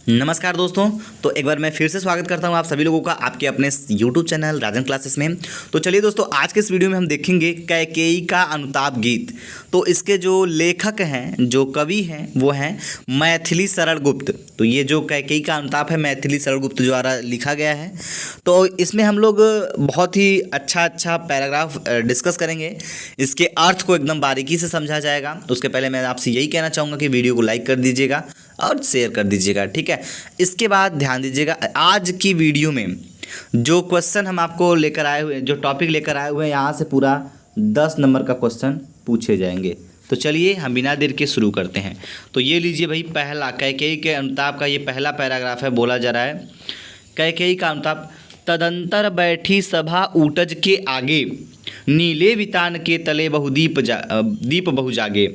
नमस्कार दोस्तों। तो एक बार मैं फिर से स्वागत करता हूं आप सभी लोगों का आपके अपने YouTube चैनल राजन क्लासेस में। तो चलिए दोस्तों, आज के इस वीडियो में हम देखेंगे कैकेयी का अनुताप गीत। तो इसके जो लेखक हैं, जो कवि हैं, वो हैं मैथिली शरण गुप्त। तो ये जो कैकेयी का अनुताप है मैथिली शरण गुप्त द्वारा लिखा गया है। तो इसमें हम लोग बहुत ही अच्छा पैराग्राफ डिस्कस करेंगे। इसके अर्थ को एकदम बारीकी से समझा जाएगा। उसके पहले मैं आपसे यही कहना चाहूँगा कि वीडियो को लाइक कर दीजिएगा और शेयर कर दीजिएगा, ठीक है। इसके बाद ध्यान दीजिएगा, आज की वीडियो में जो क्वेश्चन हम आपको लेकर आए हुए हैं, जो टॉपिक लेकर आए हुए हैं, यहाँ से पूरा 10 नंबर का क्वेश्चन पूछे जाएंगे। तो चलिए हम बिना देर के शुरू करते हैं। तो ये लीजिए भाई, पहला कैकेयी के अनुताप का ये पहला पैराग्राफ है। बोला जा रहा है कैकेयी का अनुताप। तदंतर बैठी सभा ऊटज के आगे, नीले वितान के तले दीप बहु जागे।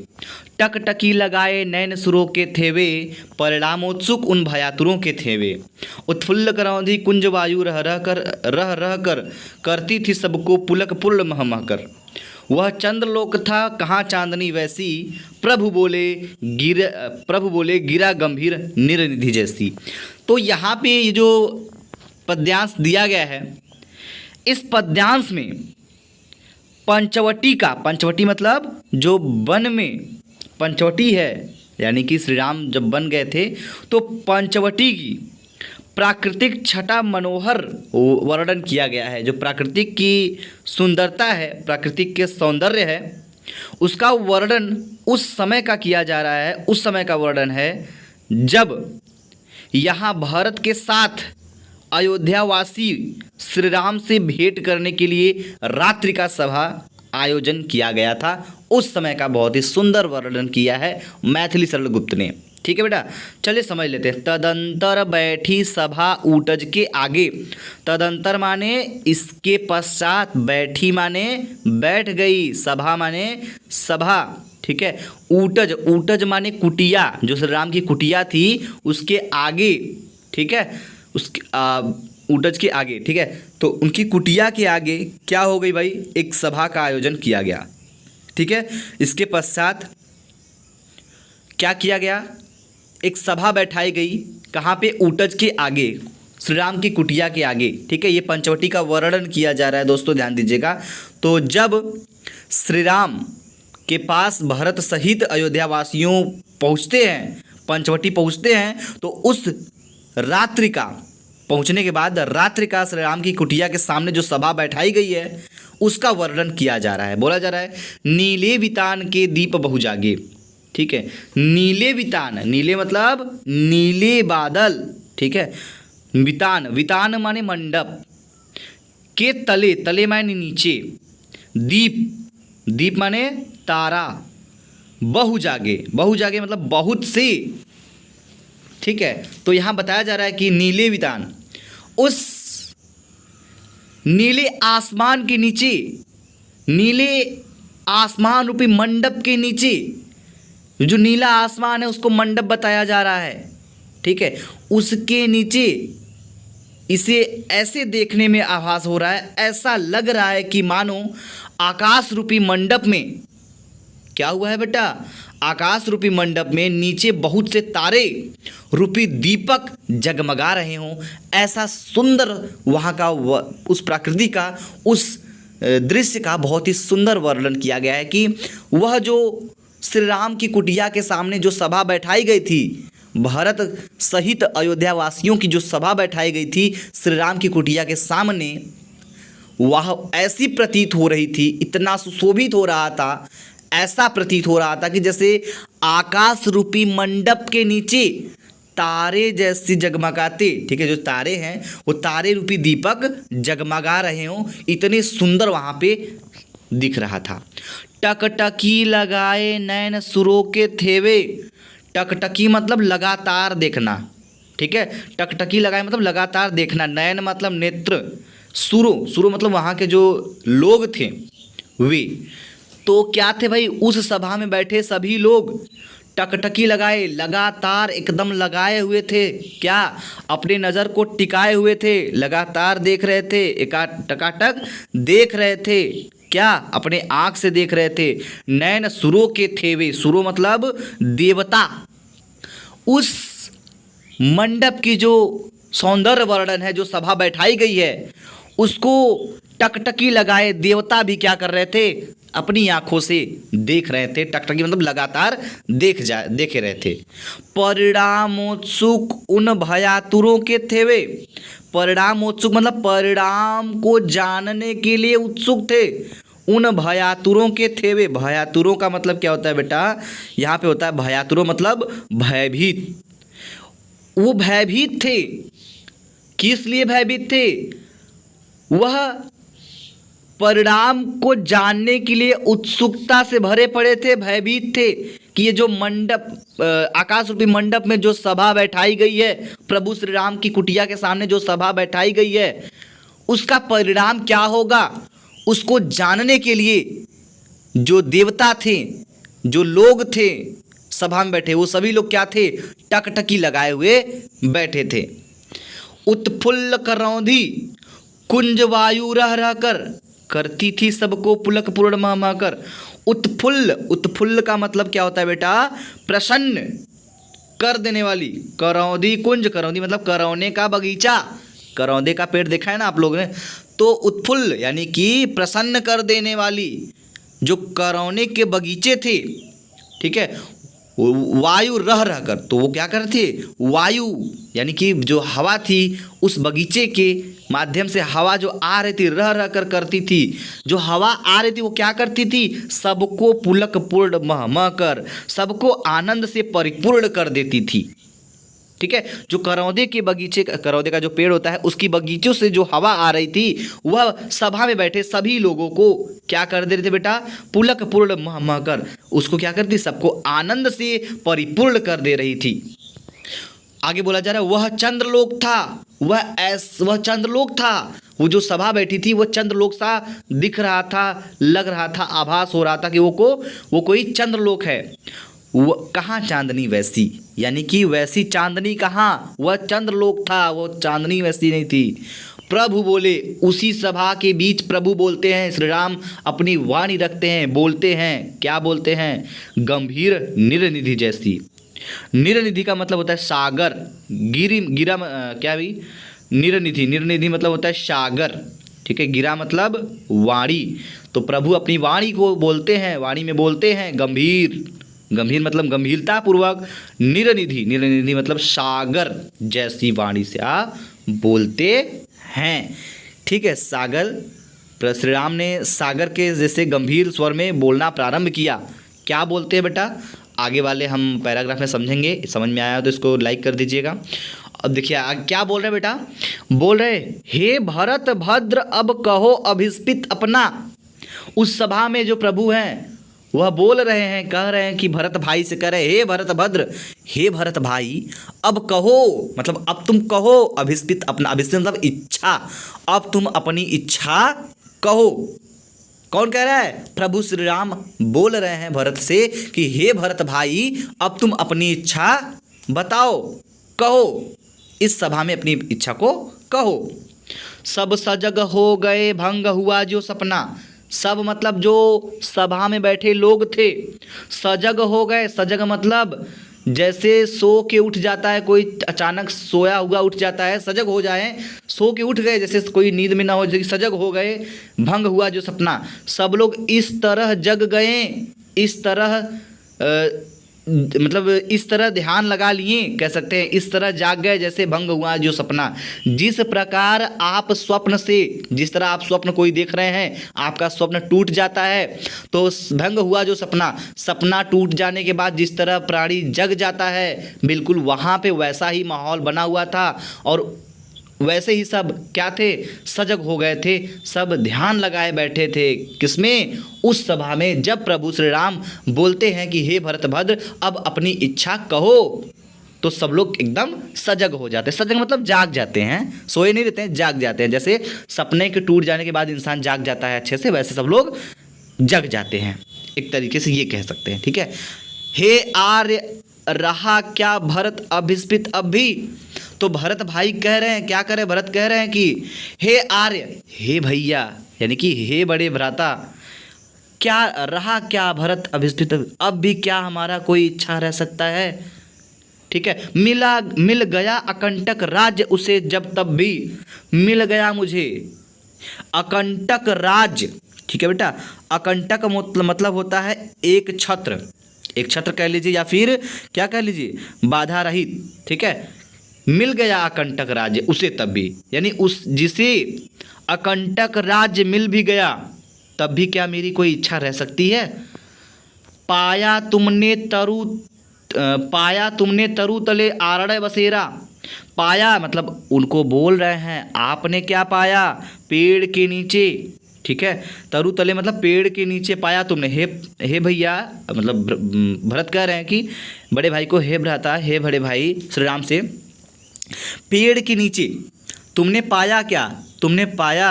टकटकी लगाए नैन सुरों के थेवे, परिणामोत्सुक उन भयातुरों के थेवे। उत्फुल्ल करौंधी कुंज वायु रह रह कर करती थी सबको पुलक पुल मह मह कर। वह चंद्रलोक था कहाँ चांदनी वैसी, प्रभु बोले गिरा गंभीर निरनिधि जैसी। तो यहाँ पे ये जो पद्यांश दिया गया है, इस पद्यांश में पंचवटी मतलब जो वन में पंचवटी है, यानी कि श्री राम जब बन गए थे तो पंचवटी की प्राकृतिक छटा मनोहर वर्णन किया गया है। जो प्राकृतिक की सुंदरता है, प्राकृतिक के सौंदर्य है, उसका वर्णन उस समय का किया जा रहा है। उस समय का वर्णन है जब यहाँ भरत के साथ अयोध्यावासी श्री राम से भेंट करने के लिए रात्रि का सभा आयोजन किया गया था। उस समय का बहुत ही सुंदर वर्णन किया है मैथिली शरण गुप्त ने, ठीक है बेटा। चलिए समझ लेते हैं। तदंतर बैठी सभा ऊटज के आगे। तदंतर माने इसके पश्चात, बैठी माने बैठ गई, सभा माने सभा, ठीक है। ऊटज माने कुटिया, जो श्री राम की कुटिया थी उसके आगे, ठीक है, उसके ऊटज के आगे, ठीक है। तो उनकी कुटिया के आगे क्या हो गई भाई, एक सभा का आयोजन किया गया, ठीक है। इसके पश्चात क्या किया गया, एक सभा बैठाई गई। कहाँ पे, ऊटज के आगे, श्री राम की कुटिया के आगे, ठीक है। ये पंचवटी का वर्णन किया जा रहा है दोस्तों, ध्यान दीजिएगा। तो जब श्री राम के पास भरत सहित अयोध्यावासियों पहुँचते हैं, पंचवटी पहुँचते हैं, तो उस रात्रि का पहुंचने के बाद रात्रि का श्री राम की कुटिया के सामने जो सभा बैठाई गई है उसका वर्णन किया जा रहा है। बोला जा रहा है नीले वितान के दीप बहु जागे, ठीक है। नीले वितान, नीले मतलब नीले बादल, ठीक है। वितान माने मंडप के तले माने नीचे, दीप माने तारा, बहु जागे मतलब बहुत से, ठीक है। तो यहाँ बताया जा रहा है कि नीले वितान, उस नीले आसमान के नीचे, नीले आसमान रूपी मंडप के नीचे, जो नीला आसमान है उसको मंडप बताया जा रहा है, ठीक है। उसके नीचे इसे ऐसे देखने में आभास हो रहा है, ऐसा लग रहा है कि मानो आकाश रूपी मंडप में क्या हुआ है बेटा, आकाश रूपी मंडप में नीचे बहुत से तारे रूपी दीपक जगमगा रहे हों। ऐसा सुंदर वहाँ का उस प्रकृति का, उस दृश्य का बहुत ही सुंदर वर्णन किया गया है कि वह जो श्री राम की कुटिया के सामने जो सभा बैठाई गई थी, भरत सहित अयोध्यावासियों की जो सभा बैठाई गई थी श्री राम की कुटिया के सामने, वह ऐसी प्रतीत हो रही थी, इतना सुशोभित हो रहा था, ऐसा प्रतीत हो रहा था कि जैसे आकाश रूपी मंडप के नीचे तारे जैसे जगमगाते, ठीक है, जो तारे हैं वो तारे रूपी दीपक जगमगा रहे हों, इतने सुंदर वहाँ पे दिख रहा था। टकटकी लगाए नैन सुरों के थेवे। टकटकी मतलब लगातार देखना, ठीक है। टकटकी लगाए मतलब लगातार देखना। नैन मतलब नेत्र, सुरो मतलब वहाँ के जो लोग थे वे, तो क्या थे भाई, उस सभा में बैठे सभी लोग टकटकी लगाए, लगातार एकदम लगाए हुए थे, क्या, अपने नज़र को टिकाए हुए थे, लगातार देख रहे थे, टकाटक देख रहे थे, क्या, अपने आँख से देख रहे थे। नैन सुरों के थेवे, सुरो मतलब देवता, उस मंडप की जो सौंदर्य वर्णन है, जो सभा बैठाई गई है, उसको टकटकी लगाए देवता भी क्या कर रहे थे, अपनी आंखों से देख रहे थे। टकटकी मतलब लगातार देखे रहे थे। परिणामोत्सुक उन भयातुरों के थे वे। परिणामोत्सुक मतलब परिणाम को जानने के लिए उत्सुक थे। उन भयातुरों के थे वे। भयातुरों का मतलब क्या होता है बेटा, यहाँ पे होता है भयातुरों मतलब भयभीत। वो भयभीत थे। किस लिए भयभीत थे? वह परिणाम को जानने के लिए उत्सुकता से भरे पड़े थे, भयभीत थे कि ये जो मंडप, आकाश रूपी मंडप में जो सभा बैठाई गई है, प्रभु श्री राम की कुटिया के सामने जो सभा बैठाई गई है, उसका परिणाम क्या होगा, उसको जानने के लिए जो देवता थे, जो लोग थे सभा में बैठे, वो सभी लोग क्या थे, टकटकी लगाए हुए बैठे थे। उत्फुल्ल करौंधी कुंज वायु रह रह कर करती थी सबको पुलक पूर्ण मह मह कर। उत्फुल्ल, उत्फुल्ल का मतलब क्या होता है बेटा, प्रसन्न कर देने वाली। करौंदी कुंज, करौंदी मतलब करौने का बगीचा, करौंदे का पेड़ देखा है ना आप लोगों ने। तो उत्फुल्ल यानी कि प्रसन्न कर देने वाली जो करौने के बगीचे थे, ठीक है, वायु रह रह कर, तो वो क्या करते थे, वायु यानी कि जो हवा थी उस बगीचे के माध्यम से हवा जो आ रही थी रह रह कर करती थी। जो हवा आ रही थी वो क्या करती थी, सबको पुलक पूर्ण मह मह कर, सबको आनंद से परिपूर्ण कर देती थी। ठीक है, जो करौंदे के बगीचे, करौंदे का जो पेड़ होता है उसकी बगीचों से जो हवा आ रही थी वह सभा में बैठे सभी लोगों को क्या कर दे रहे थे बेटा, पुलक पूर्ण मह मह कर, उसको क्या करती, सबको आनंद से परिपूर्ण कर दे रही थी। आगे बोला जा रहा है वह चंद्रलोक था, वह चंद्रलोक था। वो जो सभा बैठी थी वो चंद्रलोक सा दिख रहा था, लग रहा था, आभास हो रहा था कि वो कोई चंद्रलोक है। वो कहाँ चांदनी वैसी, यानी कि वैसी चांदनी कहाँ, वह चंद्रलोक था, वो चांदनी वैसी नहीं थी। प्रभु बोले, उसी सभा के बीच प्रभु बोलते हैं, श्री राम अपनी वाणी रखते हैं, बोलते हैं, क्या बोलते हैं, गंभीर निरनिधि जैसी। निरनिधि का मतलब होता है सागर, गिरा क्या भी, निरनिधि, निरनिधि मतलब होता है सागर, ठीक है, गिरा मतलब वाणी। तो प्रभु अपनी वाणी को बोलते हैं, वाणी में बोलते हैं, गंभीर, गंभीर मतलब गंभीरता पूर्वक, निरनिधि, निरनिधि मतलब सागर जैसी वाणी से आप बोलते हैं। ठीक है, सागर, श्री राम ने सागर के जैसे गंभीर स्वर में बोलना प्रारंभ किया। क्या बोलते हैं बेटा, आगे वाले हम पैराग्राफ में समझेंगे। समझ में आया तो इसको लाइक कर दीजिएगा। अब देखिए क्या बोल रहे हैं बेटा, बोल रहे हे भरत भद्र अब कहो अभिस्पित अपना। उस सभा में जो प्रभु हैं वह बोल रहे हैं, कह रहे हैं कि भरत भाई से कह रहे, हे भरत भद्र, हे भरत भाई अब कहो, मतलब अब तुम कहो, अभिस्पित अपना, अभिस्पित मतलब इच्छा, अब तुम अपनी इच्छा कहो। कौन कह रहा है, प्रभु श्री राम बोल रहे हैं भरत से कि हे भरत भाई अब तुम अपनी इच्छा बताओ, कहो, इस सभा में अपनी इच्छा को कहो। सब सजग हो गए भंग हुआ जो सपना। सब मतलब जो सभा में बैठे लोग थे सजग हो गए। सजग मतलब जैसे सो के उठ जाता है कोई, अचानक सोया हुआ उठ जाता है, सजग हो जाए, सो के उठ गए, जैसे कोई नींद में ना हो, जैसे सजग हो गए, भंग हुआ जो सपना। सब लोग इस तरह जग गए, इस तरह मतलब इस तरह ध्यान लगा लिए, कह सकते हैं इस तरह जाग गए जैसे भंग हुआ जो सपना। जिस प्रकार आप स्वप्न से, जिस तरह आप स्वप्न कोई देख रहे हैं, आपका स्वप्न टूट जाता है तो भंग हुआ जो सपना, सपना टूट जाने के बाद जिस तरह प्राणी जग जाता है, बिल्कुल वहाँ पे वैसा ही माहौल बना हुआ था। और वैसे ही सब क्या थे, सजग हो गए थे, सब ध्यान लगाए बैठे थे, किसमें, उस सभा में जब प्रभु श्री राम बोलते हैं कि हे भरतभद्र अब अपनी इच्छा कहो, तो सब लोग एकदम सजग हो जाते हैं। सजग मतलब जाग जाते हैं, सोए नहीं रहते हैं, जाग जाते हैं। जैसे सपने के टूट जाने के बाद इंसान जाग जाता है अच्छे से, वैसे सब लोग जग जाते हैं, एक तरीके से ये कह सकते हैं। ठीक है, हे आर्य रहा क्या भरत अभिस्पित अब भी। तो भरत भाई कह रहे हैं, क्या करें, भरत कह रहे हैं कि हे आर्य, हे भैया, यानी कि हे बड़े भ्राता, क्या रहा क्या भरत अभिस्पित, अब भी क्या हमारा कोई इच्छा रह सकता है। ठीक है। मिल गया अकंटक राज्य उसे जब तब भी, मिल गया मुझे अकंटक राज्य, ठीक है बेटा। अकंटक मतलब होता है एक छत्र, एक छत्र कह लीजिए या फिर क्या कह लीजिए, बाधा रहित, ठीक है। मिल गया अकंटक राज्य उसे तब भी, यानी उस जिसे अकंटक राज्य मिल भी गया तब भी क्या मेरी कोई इच्छा रह सकती है। पाया तुमने तरु तले आरड़ बसेरा। पाया मतलब उनको बोल रहे हैं, आपने क्या पाया पेड़ के नीचे, ठीक है। तरु तले मतलब पेड़ के नीचे पाया तुमने, हे भैया, मतलब भरत कह रहे हैं कि बड़े भाई को, हे भ्राता, हे बड़े भाई श्री राम से, पेड़ के नीचे तुमने पाया क्या, तुमने पाया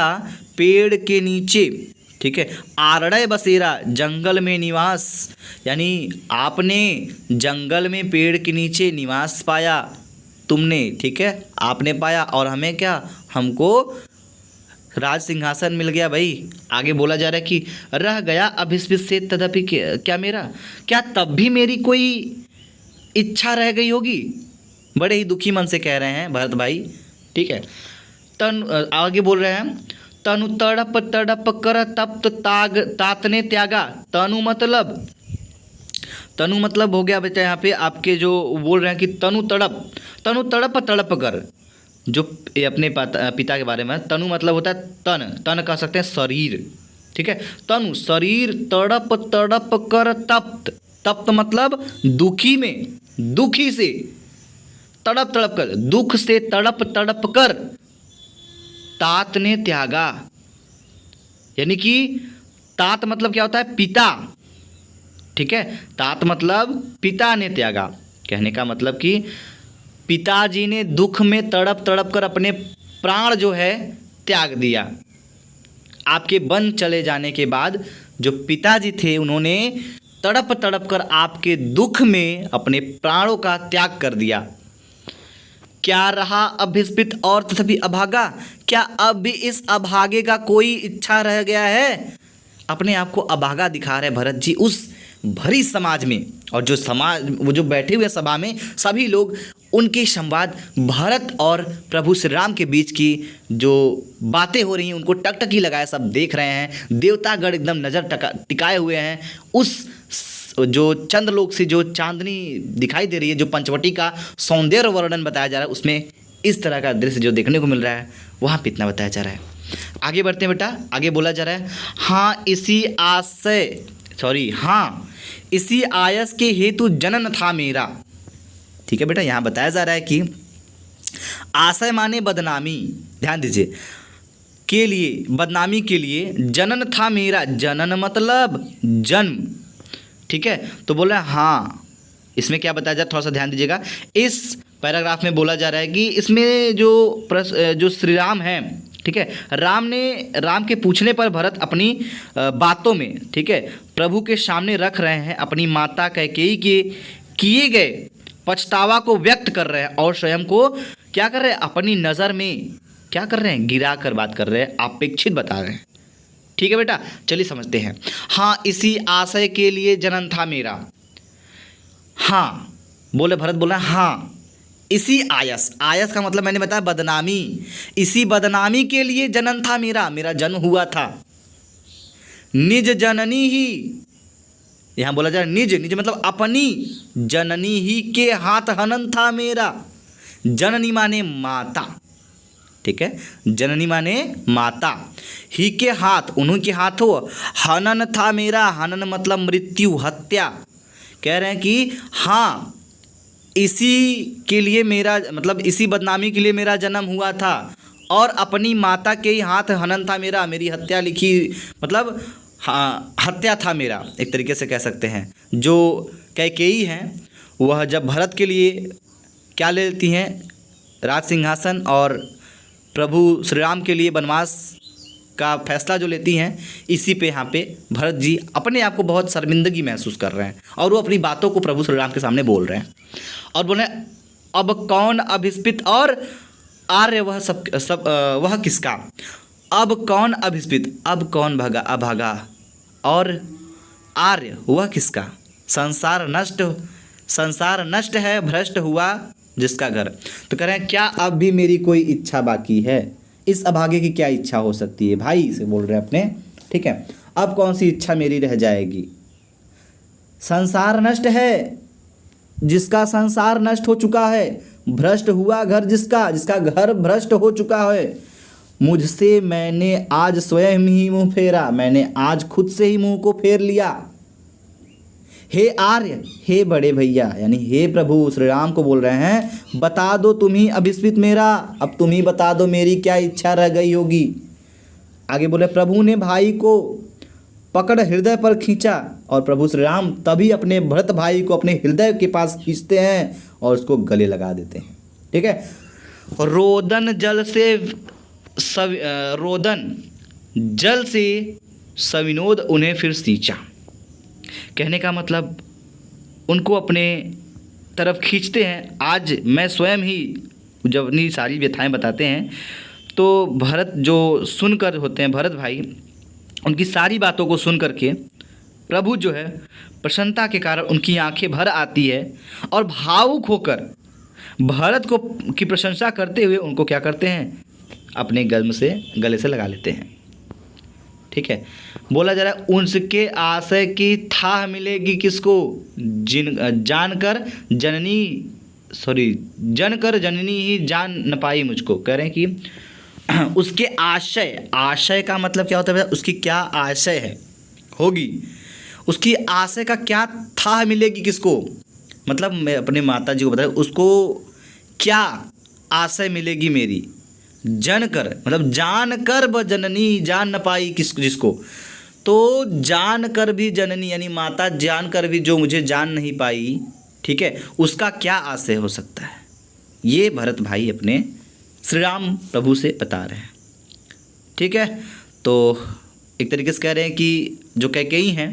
पेड़ के नीचे, ठीक है। आरड़य बसेरा जंगल में निवास, यानी आपने जंगल में पेड़ के नीचे निवास पाया तुमने, ठीक है, आपने पाया। और हमें क्या, हमको राज सिंहासन मिल गया भाई। आगे बोला जा रहा है कि रह गया अभिस्पित से तदपि क्या मेरा, क्या तब भी मेरी कोई इच्छा रह गई होगी। बड़े ही दुखी मन से कह रहे हैं भरत भाई, ठीक है। आगे बोल रहे हैं, तनु तड़प तड़प कर तप्त तातने त्यागा। तनु मतलब हो गया बेटा यहाँ पे आपके जो बोल रहे हैं कि तनु तड़प तड़प कर, जो ये अपने पिता के बारे में, तनु मतलब होता है तन कह सकते हैं शरीर, ठीक है। तनु शरीर तड़प तड़प कर तप्त मतलब दुखी में, दुखी से, तड़प तड़प कर, दुख से तड़प तड़प कर तात ने त्यागा, यानी कि तात मतलब क्या होता है, पिता, ठीक है। तात मतलब पिता ने त्यागा, कहने का मतलब कि पिताजी ने दुख में तड़प तड़प कर अपने प्राण जो है त्याग दिया। आपके वन चले जाने के बाद जो पिताजी थे उन्होंने तड़प तड़प कर आपके दुख में अपने प्राणों का त्याग कर दिया। क्या रहा अभिस्पित और तथापि अभागा, क्या अब भी इस अभागे का कोई इच्छा रह गया है। अपने आप को अभागा दिखा रहे भरत जी उस भरी समाज में, और जो समाज, वो जो बैठे हुए सभा में सभी लोग, उनके संवाद भरत और प्रभु श्री राम के बीच की जो बातें हो रही हैं उनको टकटकी लगाए सब देख रहे हैं। देवतागण एकदम नज़र टिकाए हुए हैं। उस जो चंद्रलोक से जो चांदनी दिखाई दे रही है, जो पंचवटी का सौंदर्य वर्णन बताया जा रहा है, उसमें इस तरह का दृश्य जो देखने को मिल रहा है वहाँ पे इतना बताया जा रहा है। आगे बढ़ते हैं बेटा, आगे बोला जा रहा है, हाँ इसी आयस के हेतु जनन था मेरा, ठीक है बेटा। यहाँ बताया जा रहा है कि आशय माने बदनामी, ध्यान दीजिए, के लिए, बदनामी के लिए जनन था मेरा, जनन मतलब जन्म, ठीक है। तो बोल रहा है हाँ, इसमें क्या बताया जाए, थोड़ा सा ध्यान दीजिएगा। इस पैराग्राफ में बोला जा रहा है कि इसमें जो श्री राम हैं, ठीक है, राम के पूछने पर भरत अपनी बातों में, ठीक है, प्रभु के सामने रख रहे हैं, अपनी माता कैकेयी के किए गए पछतावा को व्यक्त कर रहे हैं और स्वयं को क्या कर रहे हैं, अपनी नज़र में क्या कर रहे हैं, गिरा कर बात कर रहे हैं, अपेक्षित बता रहे हैं, ठीक है बेटा। चलिए समझते हैं। हाँ इसी आशय के लिए जनन था मेरा, हाँ बोले भरत, बोला हाँ इसी आयस का मतलब मैंने बताया बदनामी, इसी बदनामी के लिए जनन था मेरा, मेरा जन्म हुआ था। निज जननी ही, यहाँ बोला जाए निज मतलब अपनी जननी ही के हाथ हनन था मेरा। जननी माने माता, ठीक है, जननी माने माता, ही के हाथ, उन्हीं के हाथों, हनन था मेरा, हनन मतलब मृत्यु, हत्या। कह रहे हैं कि हाँ इसी के लिए मेरा, मतलब इसी बदनामी के लिए मेरा जन्म हुआ था और अपनी माता के ही हाथ हनन था मेरा, मेरी हत्या लिखी, मतलब हाँ हत्या था मेरा, एक तरीके से कह सकते हैं। जो कैकेयी हैं वह जब भरत के लिए क्या ले लेती हैं, राज सिंहासन, और प्रभु श्री राम के लिए वनवास का फैसला जो लेती हैं, इसी पे यहाँ पे भरत जी अपने आप को बहुत शर्मिंदगी महसूस कर रहे हैं और वो अपनी बातों को प्रभु श्री राम के सामने बोल रहे हैं और बोले अब कौन अभिस्पित और आर्य वह सब वह किसका। अब कौन अभिस्पित, अब कौन अभागा, और आर्य वह किसका, संसार नष्ट संसार नष्ट है, भ्रष्ट हुआ जिसका घर। तो कह रहे हैं क्या अब भी मेरी कोई इच्छा बाकी है? इस अभागे की क्या इच्छा हो सकती है? भाई से बोल रहे हैं अपने, ठीक है। अब कौन सी इच्छा मेरी रह जाएगी? संसार नष्ट है, जिसका संसार नष्ट हो चुका है, भ्रष्ट हुआ घर जिसका, जिसका घर भ्रष्ट हो चुका है। मुझसे मैंने आज स्वयं ही मुंह फेरा, मैंने आज खुद से ही मुंह को फेर लिया। हे आर्य, हे बड़े भैया, यानी हे प्रभु श्री राम को बोल रहे हैं, बता दो तुम ही अभिस्मित मेरा, अब तुम ही बता दो मेरी क्या इच्छा रह गई होगी। आगे बोले, प्रभु ने भाई को पकड़ हृदय पर खींचा, और प्रभु श्री राम तभी अपने भरत भाई को अपने हृदय के पास खींचते हैं और उसको गले लगा देते हैं, ठीक है। रोदन जल से रोदन जल से सविनोद उन्हें फिर सींचा। कहने का मतलब उनको अपने तरफ खींचते हैं। आज मैं स्वयं ही जब अपनी सारी व्यथाएं बताते हैं तो भरत जो सुनकर होते हैं, भरत भाई, उनकी सारी बातों को सुन करके प्रभु जो है प्रसन्नता के कारण उनकी आंखें भर आती है और भावुक होकर भरत को की प्रशंसा करते हुए उनको क्या करते हैं, अपने गले से लगा लेते हैं, ठीक है। बोला जा रहा है उनके आशय की थाह मिलेगी किसको, जानकर जननी ही जान न पाई मुझको। कह रहे हैं कि उसके आशय का मतलब क्या होता है, उसकी क्या आशय है होगी, उसकी आशय का क्या थाह मिलेगी किसको, मतलब मैं अपने माता जी को बताया उसको क्या आशय मिलेगी मेरी। जनकर मतलब जानकर ब जननी जान न पाई किसको, जिसको, तो जानकर भी जननी यानी माता जानकर भी जो मुझे जान नहीं पाई, ठीक है, उसका क्या आशय हो सकता है। ये भरत भाई अपने श्री राम प्रभु से बता रहे हैं, ठीक है। तो एक तरीके से कह रहे हैं कि जो कैकेयी हैं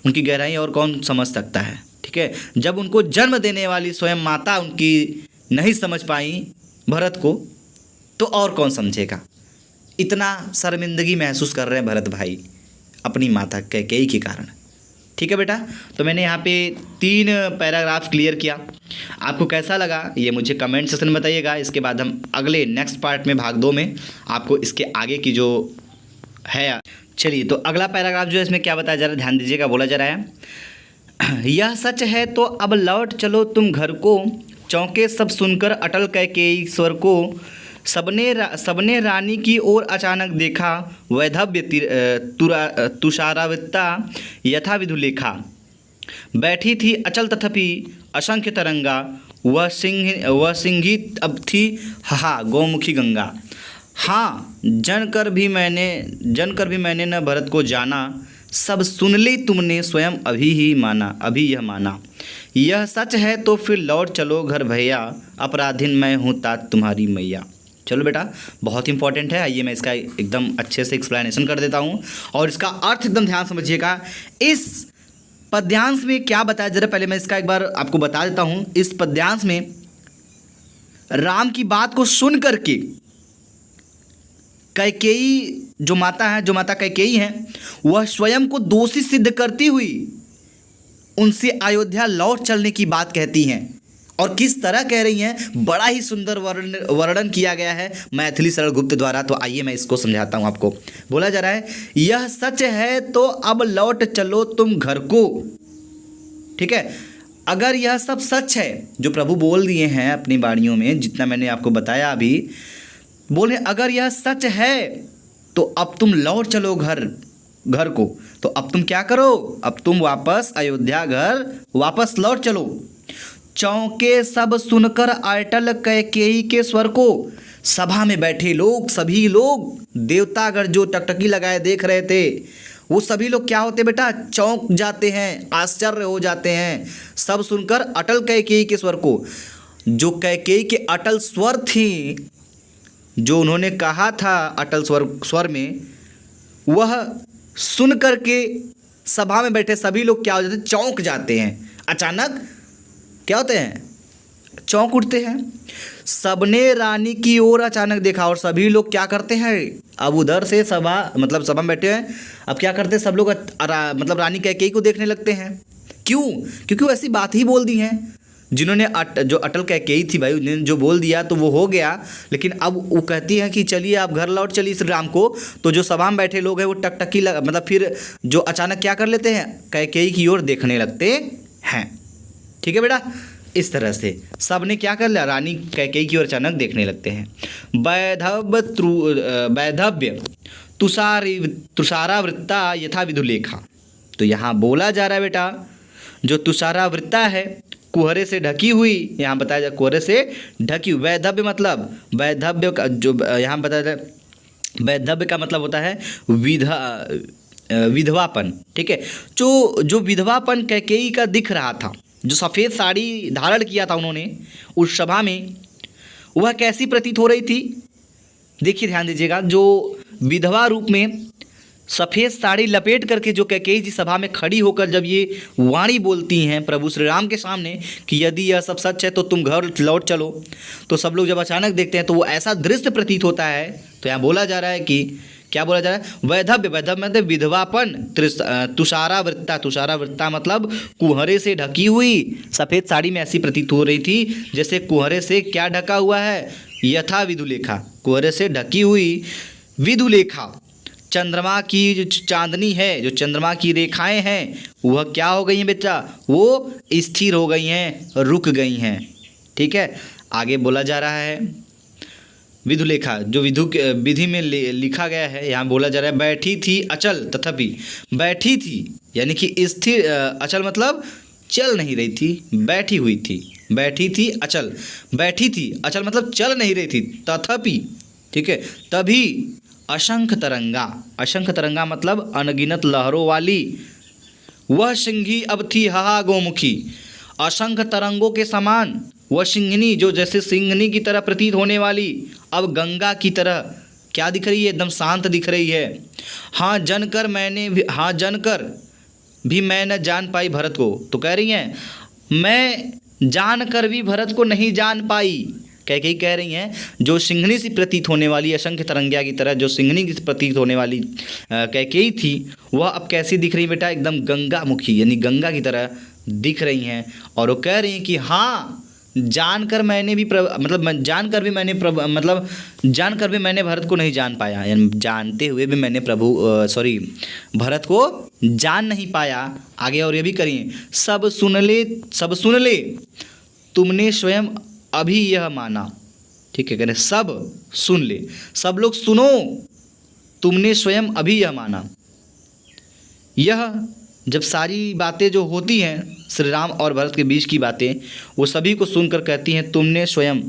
उनकी गहराई और कौन समझ सकता है, ठीक है। जब उनको जन्म देने वाली स्वयं माता उनकी नहीं समझ पाई भरत को, तो और कौन समझेगा। इतना शर्मिंदगी महसूस कर रहे हैं भरत भाई अपनी माता कैकेयी के कारण, ठीक है बेटा। तो मैंने यहाँ पे 3 पैराग्राफ क्लियर किया, आपको कैसा लगा ये मुझे कमेंट सेक्शन में बताइएगा। इसके बाद हम अगले नेक्स्ट पार्ट में भाग 2 में आपको इसके आगे की जो है, चलिए तो अगला पैराग्राफ जो है इसमें क्या बताया जा रहा है, ध्यान दीजिएगा। बोला जा रहा है यह सच है तो अब लौट चलो तुम घर को, चौंके सब सुनकर अटल कैकेयी स्वर को, सबने रानी की ओर अचानक देखा, वैधव्य तुषारावृत्ता यथा विधु लेखा, बैठी थी अचल तथापि असंख्य तरंगा, वह सिंही अब थी हा गौमुखी गंगा। हाँ जनकर भी मैंने न भरत को जाना, सब सुन ले तुमने स्वयं अभी यह माना। यह सच है तो फिर लौट चलो घर भैया, अपराधीन मैं हूँ तात तुम्हारी मैया। चलो बेटा बहुत इंपॉर्टेंट है, आइए मैं इसका एकदम अच्छे से एक्सप्लेनेशन कर देता हूँ और इसका अर्थ एकदम ध्यान समझिएगा। इस पद्यांश में क्या बताया जा रहा है, पहले मैं इसका एक बार आपको बता देता हूँ। इस पद्यांश में राम की बात को सुन करके कैकेयी जो माता कैकेयी हैं, वह स्वयं को दोषी सिद्ध करती हुई उनसे अयोध्या लौट चलने की बात कहती हैं। और किस तरह कह रही हैं, बड़ा ही सुंदर वर्णन किया गया है मैथिली सरल गुप्त द्वारा। तो आइए मैं इसको समझाता हूँ आपको। बोला जा रहा है यह सच है तो अब लौट चलो तुम घर को, ठीक है। अगर यह सब सच है जो प्रभु बोल दिए हैं अपनी वाणियों में, जितना मैंने आपको बताया अभी, बोले अगर यह सच है तो अब तुम लौट चलो घर को। तो अब तुम क्या करो, अब तुम वापस अयोध्या घर वापस लौट चलो। चौंके सब सुनकर अटल कैकेयी के स्वर को, सभा में बैठे लोग, सभी लोग देवतागण जो टकटकी लगाए देख रहे थे, वो सभी लोग क्या होते बेटा, चौंक जाते हैं, आश्चर्य हो जाते हैं। सब सुनकर अटल कैकेयी के स्वर को, जो कैकेयी के अटल स्वर थी, जो उन्होंने कहा था अटल स्वर में, वह सुन करके सभा में बैठे सभी लोग क्या हो जाते हैं, चौंक जाते हैं। अचानक क्या होते हैं, चौंक उठते हैं। सबने रानी की ओर अचानक देखा और सभी लोग क्या करते हैं, अब उधर से सभा में बैठे हैं, अब क्या करते हैं सब लोग रानी कैकेयी को देखने लगते हैं। क्यों? क्योंकि वो ऐसी बात ही बोल दी हैं। जिन्होंने जो अटल कैकेयी थी भाई, उन्होंने जो बोल दिया तो वो हो गया, लेकिन अब वो कहती है कि चलिए आप घर लौट चलिए श्री राम को, तो जो सभा में बैठे लोग हैं वो टकटकी मतलब फिर जो अचानक क्या कर लेते हैं, कैकेयी की ओर देखने लगते हैं। ठीक है बेटा, इस तरह से सब ने क्या कर लिया, रानी कैकेयी की ओर अचानक देखने लगते हैं। वैधव्य तुषारावृत्ता यथा विधुलेखा, तो यहाँ बोला जा रहा है बेटा जो तुषारावृत्ता है, कुहरे से ढकी हुई, यहाँ बताया जाए कुहरे से ढकी हुई। वैधव्य मतलब वैधव्य का जो यहाँ बताया जाए, वैधव्य का मतलब होता है विधवापन। ठीक है, जो विधवापन कैकेयी का दिख रहा था, जो सफ़ेद साड़ी धारण किया था उन्होंने उस सभा में, वह कैसी प्रतीत हो रही थी। देखिए ध्यान दीजिएगा, जो विधवा रूप में सफ़ेद साड़ी लपेट करके जो कैकेयी जी सभा में खड़ी होकर जब ये वाणी बोलती हैं प्रभु श्री राम के सामने कि यदि यह सब सच है तो तुम घर लौट चलो, तो सब लोग जब अचानक देखते हैं तो वो ऐसा दृश्य प्रतीत होता है। तो यहाँ बोला जा रहा है कि क्या बोला जा रहा है, वैधव्य मतलब विधवापन, तुषारावृत्ता मतलब कुहरे से ढकी हुई, सफ़ेद साड़ी में ऐसी प्रतीत हो रही थी जैसे कुहरे से क्या ढका हुआ है, यथा विधुलेखा, कुहरे से ढकी हुई विधुलेखा। चंद्रमा की जो चांदनी है, जो चंद्रमा की रेखाएं हैं, वह क्या हो गई हैं बेटा, वो स्थिर हो गई हैं, रुक गई हैं। ठीक है, आगे बोला जा रहा है विधुलेखा, जो विधि में लिखा गया है, यहाँ बोला जा रहा है बैठी थी अचल तथापि, बैठी थी यानी कि स्थिर, अचल मतलब चल नहीं रही थी, बैठी हुई थी, बैठी थी अचल, बैठी थी अचल मतलब चल नहीं रही थी, तथापि, ठीक है, तभी असंख्य तरंगा मतलब अनगिनत लहरों वाली, वह सिंही अब थी हाहा गोमुखी, असंख्य तरंगों के समान वह सिंहनी, जो जैसे सिंहनी की तरह प्रतीत होने वाली, अब गंगा की तरह क्या दिख रही है, एकदम शांत दिख रही है। हाँ जानकर भी मैं न जान पाई भरत को, तो कह रही हैं मैं जानकर भी भरत को नहीं जान पाई। कैकेयी कह रही हैं जो सिंहनी सी प्रतीत होने वाली, असंख्य तरंगिया की तरह जो सिंहनी की प्रतीत होने वाली कैकेयी थी, वह अब कैसी दिख रही बेटा, एकदम गंगा मुखी यानी गंगा की तरह दिख रही हैं। और वो कह रही हैं कि हाँ जानकर मैंने भी जानकर भी मैंने भरत को नहीं जान पाया, यानी जानते हुए भी मैंने भरत को जान नहीं पाया। आगे और ये भी करिए, सब सुन ले तुमने स्वयं अभी यह माना। ठीक है, कह रहे सब सुन ले, सब लोग सुनो, तुमने स्वयं अभी यह माना। यह जब सारी बातें जो होती हैं श्री राम और भरत के बीच की बातें, वो सभी को सुनकर कहती हैं तुमने स्वयं,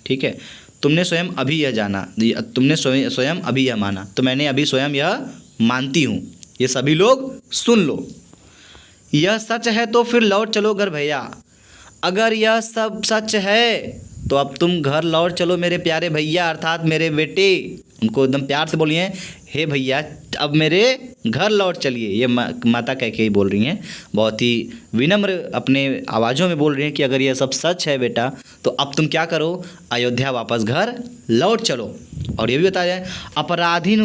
ठीक है, तुमने स्वयं अभी यह जाना, तुमने स्वयं अभी यह माना, तो मैंने अभी स्वयं यह मानती हूँ, ये सभी लोग सुन लो। यह सच है तो फिर लौट चलो घर भैया, अगर यह सब सच है तो अब तुम घर लौट चलो मेरे प्यारे भैया, अर्थात मेरे बेटे, उनको एकदम प्यार से बोलिए हे भैया अब मेरे घर लौट चलिए। ये माता कैकेयी बोल रही हैं, बहुत ही विनम्र अपने आवाज़ों में बोल रही हैं कि अगर यह सब सच है बेटा तो अब तुम क्या करो, अयोध्या वापस घर लौट चलो। और ये भी बताया जाए अपराधीन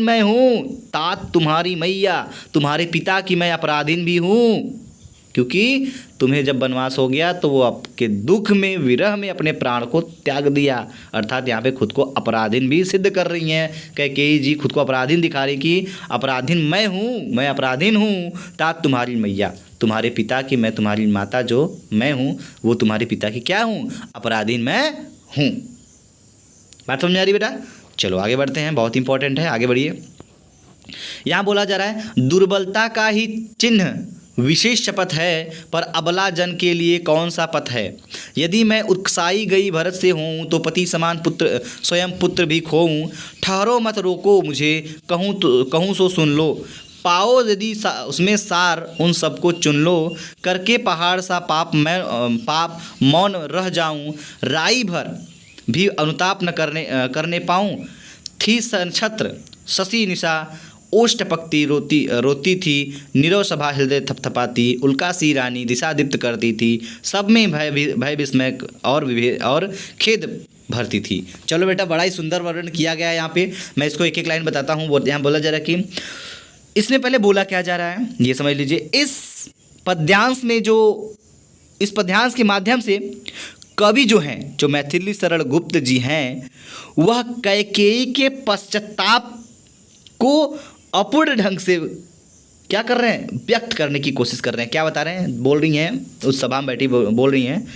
मैं हूँ, तात तुम्हारी मैया, तुम्हारे पिता की मैं अपराधीन भी हूँ, क्योंकि तुम्हें जब वनवास हो गया तो वो आपके दुख में, विरह में अपने प्राण को त्याग दिया। अर्थात यहाँ पे खुद को अपराधीन भी सिद्ध कर रही हैं कैकेयी जी, खुद को अपराधीन दिखा रही कि अपराधीन मैं हूँ, मैं अपराधीन हूँ, तात तुम्हारी मैया, तुम्हारे पिता की मैं, तुम्हारी माता जो मैं हूँ वो तुम्हारे पिता की क्या हूँ, अपराधीन मैं हूँ। बात समझ आ रही बेटा? चलो आगे बढ़ते हैं, बहुत इंपॉर्टेंट है, आगे बढ़िए। यहाँ बोला जा रहा है दुर्बलता का ही चिन्ह विशेष शपथ है, पर अबला जन के लिए कौन सा पथ है। यदि मैं उत्कसाई गई भरत से हूँ तो पति समान पुत्र स्वयं पुत्र भी खोऊँ, ठहरो मत रोको मुझे, कहूँ सो सुन लो, पाओ यदि उसमें सार उन सबको चुन लो, करके पहाड़ सा पाप मौन रह जाऊँ, राई भर भी अनुताप न करने पाऊँ, थी छत्र शशि निशा ओष्ठ पकती रोती थी, नीरव सभा हृदय थपथपाती, उल्कासी रानी दिशा दीप्त करती थी, सब में भय विस्मय और खेद भरती थी। चलो बेटा, बड़ा ही सुंदर वर्णन किया गया है यहाँ पे, मैं इसको एक एक लाइन बताता हूँ। यहाँ बोला जा रहा है कि इसमें पहले बोला क्या जा रहा है ये समझ लीजिए। इस पद्यांश में जो इस पद्यांश के माध्यम से कवि जो हैं, जो मैथिली शरण गुप्त जी हैं, वह कैकेयी के पश्चाताप को अपूर्ण ढंग से क्या कर रहे हैं, व्यक्त करने की कोशिश कर रहे हैं। क्या बता रहे हैं, बोल रही हैं, उस सभा में बैठी बोल रही हैं,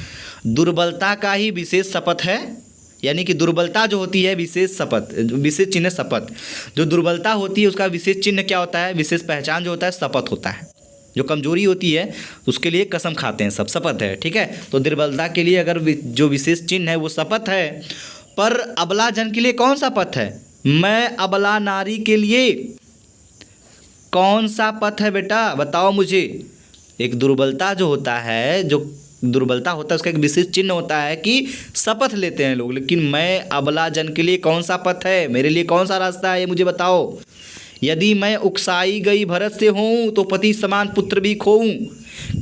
दुर्बलता का ही विशेष शपथ है, यानी कि दुर्बलता जो होती है विशेष शपथ, विशेष चिन्ह शपथ, जो दुर्बलता होती है उसका विशेष चिन्ह क्या होता है, विशेष पहचान जो होता है शपथ होता है। जो कमजोरी होती है उसके लिए कसम खाते हैं, सब शपथ है, ठीक है। तो दुर्बलता के लिए अगर जो विशेष चिन्ह है वो शपथ है, पर अबला जन के लिए कौन सा पथ है, मैं अबला नारी के लिए कौन सा पथ है बेटा, बताओ मुझे। एक दुर्बलता जो होता है, जो दुर्बलता होता है उसका एक विशेष चिन्ह होता है कि शपथ लेते हैं लोग, लेकिन मैं अबला जन के लिए कौन सा पथ है, मेरे लिए कौन सा रास्ता है, ये मुझे बताओ। यदि मैं उकसाई गई भरत से हूँ तो पति समान पुत्र भी खोऊं।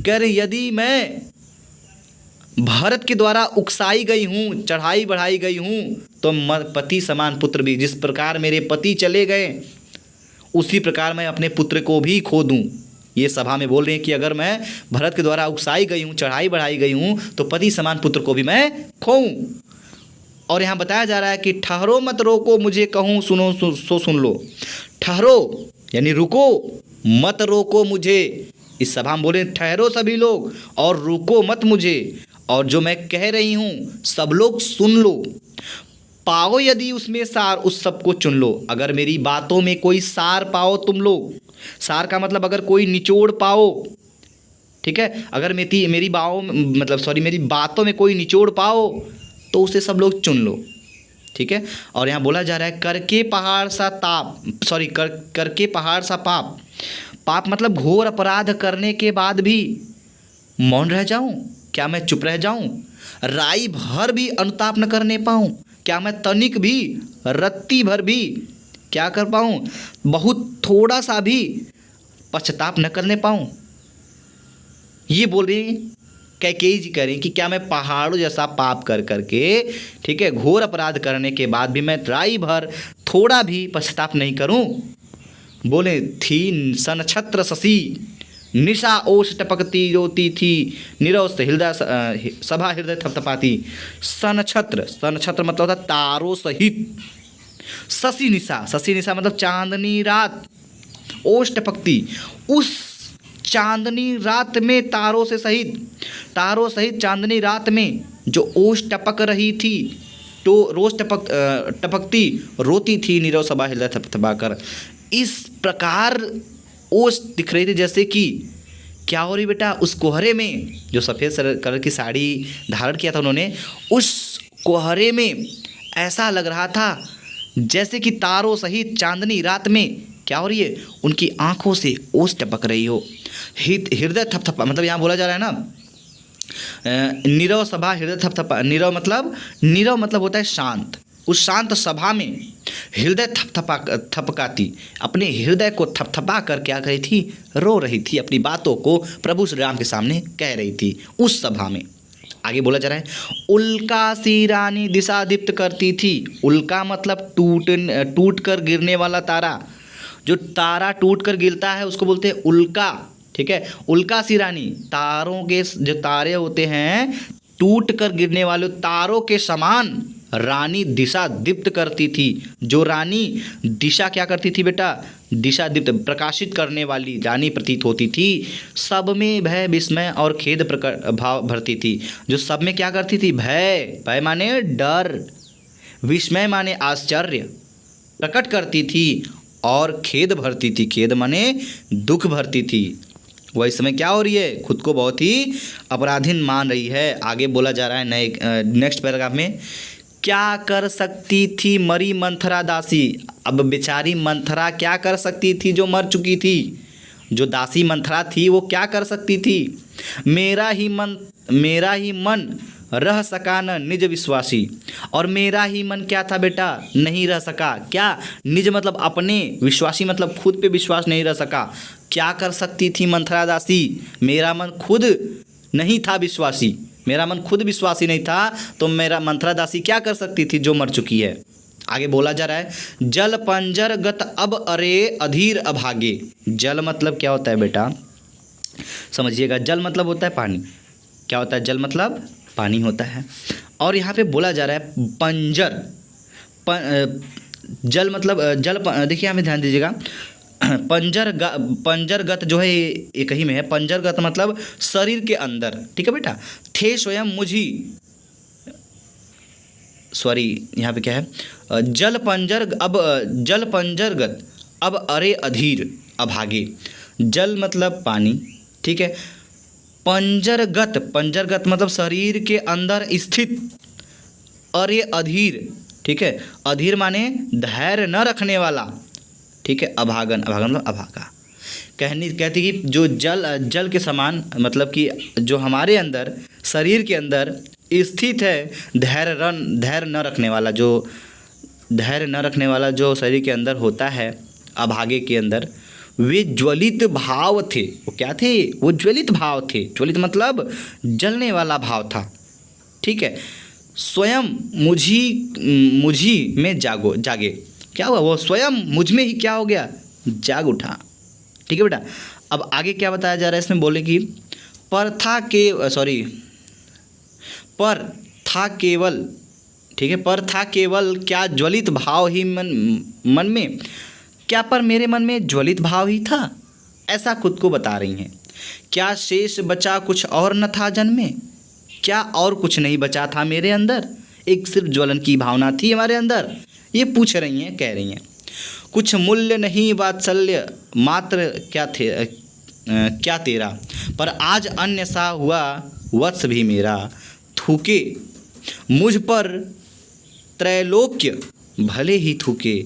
कह रहे यदि मैं भरत के द्वारा उकसाई गई हूँ, चढ़ाई बढ़ाई गई हूँ, तो पति समान पुत्र भी, जिस प्रकार मेरे पति चले गए उसी प्रकार मैं अपने पुत्र को भी खो दूँ। ये सभा में बोल रहे हैं कि अगर मैं भरत के द्वारा उकसाई गई हूँ, चढ़ाई बढ़ाई गई हूँ, तो पति समान पुत्र को भी मैं खोऊं। और यहाँ बताया जा रहा है कि ठहरो मत रोको मुझे कहूँ सुनो सो सुन लो। ठहरो यानी रुको, मत रोको मुझे। इस सभा में बोले ठहरो सभी लोग और रुको मत मुझे, और जो मैं कह रही हूँ सब लोग सुन लो। पाओ यदि उसमें सार, उस सब को चुन लो। अगर मेरी बातों में कोई सार पाओ तुम लोग, सार का मतलब अगर कोई निचोड़ पाओ, ठीक है, अगर मेरी बातों में कोई निचोड़ पाओ तो उसे सब लोग चुन लो, ठीक है। और यहाँ बोला जा रहा है करके पहाड़ सा करके पहाड़ सा पाप। पाप मतलब घोर अपराध करने के बाद भी मौन रह जाऊं, क्या मैं चुप रह जाऊं? राई भर भी अनुताप न करने पाऊं, क्या मैं तनिक भी रत्ती भर भी क्या कर पाऊं, बहुत थोड़ा सा भी पश्चाताप न करने पाऊं? ये बोल रही कैकेयी जी कह रही कि क्या मैं पहाड़ों जैसा पाप कर करके, ठीक है, घोर अपराध करने के बाद भी मैं राई भर थोड़ा भी पश्चाताप नहीं करूं? बोले थी सनक्षत्र शशि निशा ओष टपकती रोती थी निरौस्त हृदय सभा हृदय थपथपाती। सनक्षत्र मतलब होता तारों सहित, शशि निशा मतलब चांदनी रात, ओष टपकती उस चांदनी रात में तारों सहित चांदनी रात में जो ओष टपक रही थी, तो रोज टपकती रोती थी नीरव सभा हृदय थपथपाकर। इस प्रकार ओष दिख रही थी, जैसे कि क्या हो रही बेटा, उस कोहरे में जो सफ़ेद कलर की साड़ी धारण किया था उन्होंने, उस कोहरे में ऐसा लग रहा था जैसे कि तारों सहित चांदनी रात में क्या हो रही है, उनकी आंखों से ओस टपक रही हो। हृदय थपथपा मतलब यहाँ बोला जा रहा है ना, नीरव सभा हृदय थपथपा। नीरव मतलब होता है शांत। उस शांत सभा में हृदय थपकाती, अपने हृदय को थपथपा कर क्या करी थी, रो रही थी, अपनी बातों को प्रभु श्री राम के सामने कह रही थी उस सभा में। आगे बोला जा रहा है उल्का सी रानी दिशा दीप्त करती थी। उल्का मतलब टूट कर गिरने वाला तारा, जो तारा टूट कर गिरता है उसको बोलते हैं उल्का, ठीक है। उल्का सी रानी, तारों के जो तारे होते हैं टूट कर गिरने वाले तारों के समान रानी दिशा दीप्त करती थी। जो रानी दिशा क्या करती थी बेटा, दिशा दीप्त प्रकाशित करने वाली रानी प्रतीत होती थी। सब में भय विस्मय और खेद भाव भरती थी। जो सब में क्या करती थी, भय माने डर, विस्मय माने आश्चर्य प्रकट करती थी, और खेद भरती थी, खेद माने दुख भरती थी। वही समय क्या हो रही है, खुद को बहुत ही अपराधीन मान रही है। आगे बोला जा रहा है नेक्स्ट पैराग्राफ में, क्या कर सकती थी मरी मंथरा दासी। अब बेचारी मंथरा क्या कर सकती थी जो मर चुकी थी, जो दासी मंथरा थी वो क्या कर सकती थी। मेरा ही मन रह सका न निज विश्वासी। और मेरा ही मन क्या था बेटा, नहीं रह सका। क्या, निज मतलब अपने, विश्वासी मतलब खुद पे विश्वास नहीं रह सका। क्या कर सकती थी मंथरा दासी, मेरा मन खुद नहीं था विश्वासी, मेरा मन खुद विश्वासी नहीं था, तो मेरा मंथरा दासी क्या कर सकती थी जो मर चुकी है। आगे बोला जा रहा है जल पंजर गत अब अरे अधीर अभागे। जल मतलब क्या होता है बेटा, समझिएगा, जल मतलब होता है पानी, क्या होता है? जल मतलब पानी होता है। और यहाँ पे बोला जा रहा है पंजर, जल मतलब देखिए यहाँ पे ध्यान दीजिएगा, पंजरगत जो है ये एक ही में है। पंजरगत मतलब शरीर के अंदर, ठीक है बेटा। थे स्वयं मुझी, सॉरी यहाँ पे क्या है, जल पंजरगत अब अरे अधीर अभागे। जल मतलब पानी, ठीक है। पंजरगत मतलब शरीर के अंदर स्थित, अरे अधीर, ठीक है। अधीर माने धैर्य न रखने वाला, ठीक है। अभागन मतलब अभागा। कहती कि जो जल के समान, मतलब कि जो हमारे अंदर शरीर के अंदर स्थित है, धैर्य न रखने वाला, जो शरीर के अंदर होता है, अभागे के अंदर, वे ज्वलित भाव थे। वो क्या थे? वो ज्वलित भाव थे। ज्वलित मतलब जलने वाला भाव था, ठीक है। स्वयं मुझी में जागे। क्या हुआ? वो स्वयं मुझ में ही क्या हो गया? जाग उठा, ठीक है बेटा। अब आगे क्या बताया जा रहा है इसमें, बोले कि पर था केवल, ठीक है। पर था केवल क्या ज्वलित भाव ही मन में, क्या पर मेरे मन में ज्वलित भाव ही था? ऐसा खुद को बता रही हैं। क्या शेष बचा कुछ और न था जन्म में? क्या और कुछ नहीं बचा था मेरे अंदर? एक सिर्फ ज्वलन की भावना थी हमारे अंदर। ये पूछ रही हैं, कह रही हैं। कुछ मूल्य नहीं वात्सल्य मात्र क्या तेरा, पर आज अन्य सा हुआ वत्स भी मेरा। थूके मुझ पर त्रैलोक्य भले ही थूके,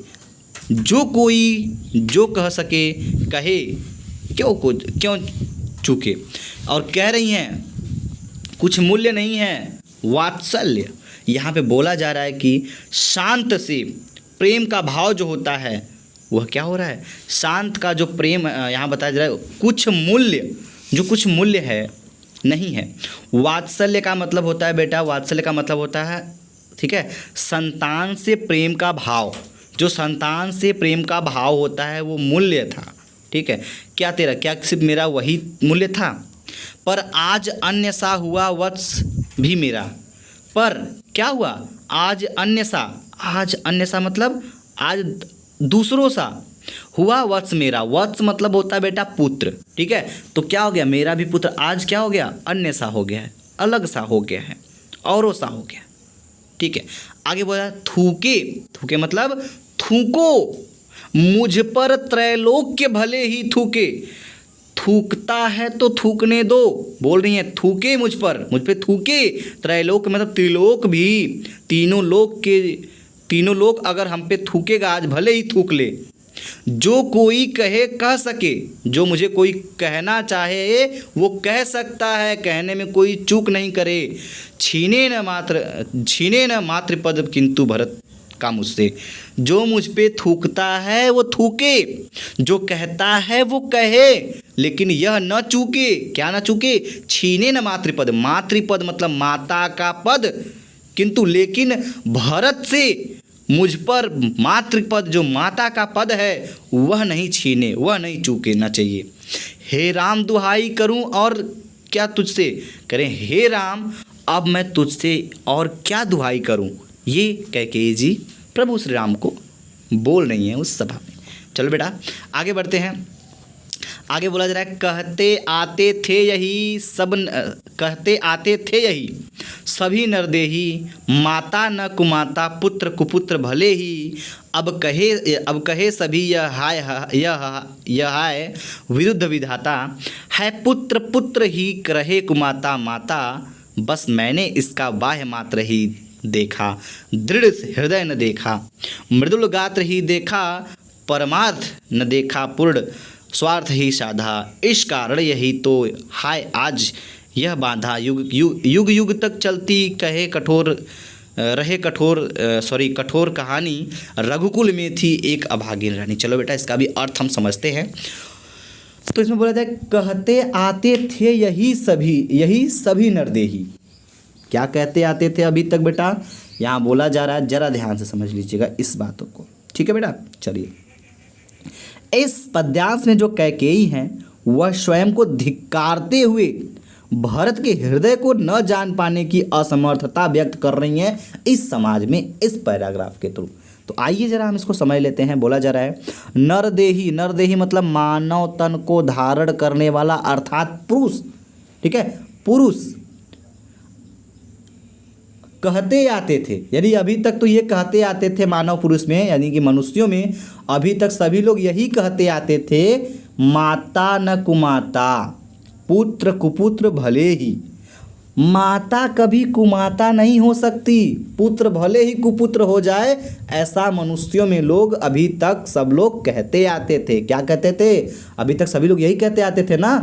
जो कोई जो कह सके कहे, क्यों चूके। और कह रही हैं कुछ मूल्य नहीं है वात्सल्य। यहाँ पे बोला जा रहा है कि शांत से प्रेम का भाव जो होता है वह क्या हो रहा है? शांत का जो प्रेम यहाँ बताया जा रहा है, कुछ मूल्य है नहीं है। वात्सल्य का मतलब होता है बेटा, वात्सल्य का मतलब होता है, ठीक है, संतान से प्रेम का भाव। जो संतान से प्रेम का भाव होता है वो मूल्य था, ठीक है। क्या तेरा, क्या सिर्फ मेरा वही मूल्य था? पर आज अन्य सा हुआ वत्स भी मेरा। पर क्या हुआ? आज अन्य सा मतलब आज दूसरों सा हुआ वत्स मेरा। वत्स मतलब होता है बेटा पुत्र, ठीक है। तो क्या हो गया? मेरा भी पुत्र आज क्या हो गया? अन्य सा हो गया है, अलग सा हो गया है, औरों सा हो गया, ठीक है। आगे बोला थूके मतलब थूको मुझ पर त्रैलोक्य भले ही थूके। थूकता है तो थूकने दो, बोल रही हैं थूके मुझ पे थूके। त्रैलोक मतलब त्रिलोक भी, तीनों लोक अगर हम पे थूकेगा आज, भले ही थूक ले। जो कोई कह सके, जो मुझे कोई कहना चाहे वो कह सकता है, कहने में कोई चूक नहीं करे। छीने न मातृ पद किंतु भरत का मुझसे। जो मुझ पे थूकता है वो थूके, जो कहता है वो कहे, लेकिन यह न चूके। क्या न चूके? छीने न मातृपद। मातृपद मतलब माता का पद, किंतु लेकिन भरत से मुझ पर मातृपद जो माता का पद है वह नहीं छीने, वह नहीं चूके ना चाहिए। हे राम दुहाई करूं और क्या तुझसे करें? हे राम अब मैं तुझसे और क्या दुहाई करूं? ये कैकेयी जी प्रभु श्री राम को बोल रही हैं उस सभा में। चलो बेटा आगे बढ़ते हैं। आगे बोला जा रहा है कहते आते थे यही सभी नरदेही, माता न कुमाता पुत्र कुपुत्र भले ही। अब कहे सभी यह हाय विरुद्ध विधाता है। पुत्र ही रहे कुमाता माता, बस मैंने इसका बाह्य मात्र ही देखा, दृढ़ हृदय न देखा। मृदुल गात्र ही देखा, परमार्थ न देखा पूर्ण, स्वार्थ ही साधा। इस कारण यही तो हाय आज यह बाधा, युग तक चलती कठोर कहानी। रघुकुल में थी एक अभागिन रानी। चलो बेटा इसका भी अर्थ हम समझते हैं। तो इसमें बोला जाए कहते आते थे यही सभी नरदेही। क्या कहते आते थे अभी तक बेटा? यहाँ बोला जा रहा है, जरा ध्यान से समझ लीजिएगा इस बातों को, ठीक है बेटा। चलिए इस पद्यांश में जो कैकेयी हैं वह स्वयं को धिक्कारते हुए भरत के हृदय को न जान पाने की असमर्थता व्यक्त कर रही हैं इस समाज में, इस पैराग्राफ के थ्रू। तो आइए जरा हम इसको समझ लेते हैं। बोला जा रहा है नरदेही, नरदेही मतलब मानव तन को धारण करने वाला अर्थात पुरुष, ठीक है, पुरुष कहते आते थे, यानी अभी तक तो ये कहते आते थे मानव पुरुष में, यानी कि मनुष्यों में अभी तक सभी लोग यही कहते आते थे, माता न कुमाता, पुत्र कुपुत्र भले ही। माता कभी कुमाता नहीं हो सकती, पुत्र भले ही कुपुत्र हो जाए, ऐसा मनुष्यों में लोग अभी तक सब लोग कहते आते थे। क्या कहते थे? अभी तक सभी लोग यही कहते आते थे ना,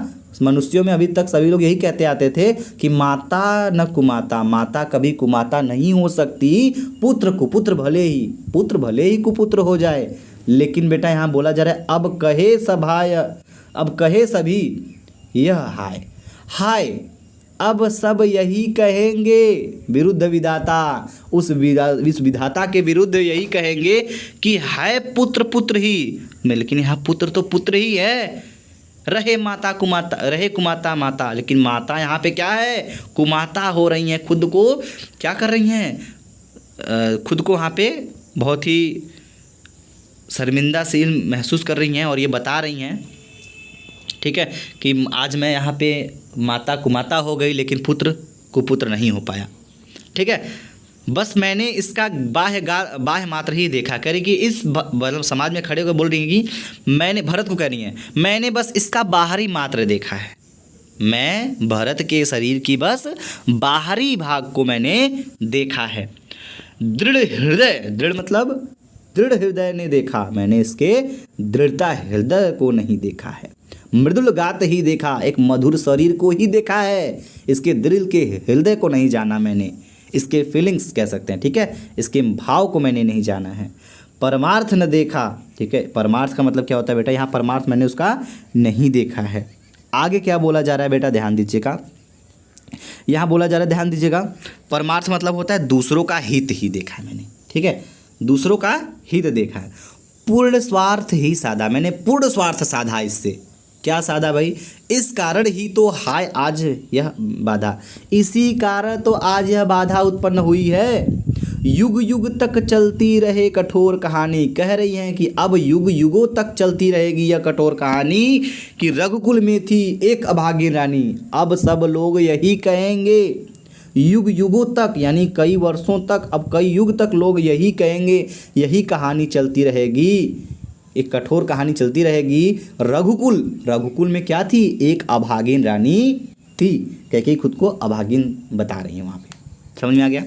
मनुष्यों में अभी तक सभी लोग यही कहते आते थे कि माता न कुमाता, माता कभी कुमाता नहीं हो सकती, पुत्र कुपुत्र भले ही, पुत्र भले ही कुपुत्र हो जाए। लेकिन बेटा यहाँ बोला जा रहा है अब कहे सभाय, अब कहे सभी यह हाय, हाय अब सब यही कहेंगे, विरुद्ध विधाता, उस विधाता के विरुद्ध यही कहेंगे कि है पुत्र पुत्र ही, लेकिन यहाँ पुत्र तो पुत्र ही है, रहे माता कुमाता, रहे कुमाता माता, लेकिन माता यहाँ पे क्या है? कुमाता हो रही हैं, खुद को क्या कर रही हैं? खुद को यहाँ पे बहुत ही शर्मिंदाशील महसूस कर रही हैं और ये बता रही हैं, ठीक है, कि आज मैं यहाँ पे माता कुमाता हो गई लेकिन पुत्र कुपुत्र नहीं हो पाया। ठीक है, बस मैंने इसका बाह्य मात्र ही देखा। कह रही कि इस मतलब समाज में खड़े होकर बोल रही हैं कि मैंने, भरत को कह रही है, मैंने बस इसका बाहरी मात्र देखा है, मैं भरत के शरीर की बस बाहरी भाग को मैंने देखा है। दृढ़ हृदय, दृढ़ मतलब दृढ़ हृदय ने देखा, मैंने इसके दृढ़ता हृदय को नहीं देखा है। मृदुल गात ही देखा, एक मधुर शरीर को ही देखा है, इसके दिल के हृदय को नहीं जाना मैंने, इसके फीलिंग्स कह सकते हैं, ठीक है, इसके भाव को मैंने नहीं जाना है। परमार्थ न देखा, ठीक है, परमार्थ का मतलब क्या होता है बेटा? यहाँ परमार्थ मैंने उसका नहीं देखा है। आगे क्या बोला जा रहा है बेटा? ध्यान दीजिएगा, यहाँ बोला जा रहा है, ध्यान दीजिएगा, परमार्थ मतलब होता है दूसरों का हित ही देखा है मैंने, ठीक है, दूसरों का हित देखा है। पूर्ण स्वार्थ ही साधा, मैंने पूर्ण स्वार्थ साधा, इससे क्या साधा भाई? इस कारण ही तो हाय आज यह बाधा, इसी कारण तो आज यह बाधा उत्पन्न हुई है। युग युग तक चलती रहे कठोर कहानी, कह रही हैं कि अब युग युगों तक चलती रहेगी यह कठोर कहानी कि रघुकुल में थी एक अभागिन रानी। अब सब लोग यही कहेंगे, युग युगों तक यानी कई वर्षों तक, अब कई युग तक लोग यही कहेंगे, यही कहानी चलती रहेगी, एक कठोर कहानी चलती रहेगी। रघुकुल, रघुकुल में क्या थी? एक अभागिन रानी थी, कैकेयी खुद को अभागिन बता रही है वहाँ पे। समझ में आ गया?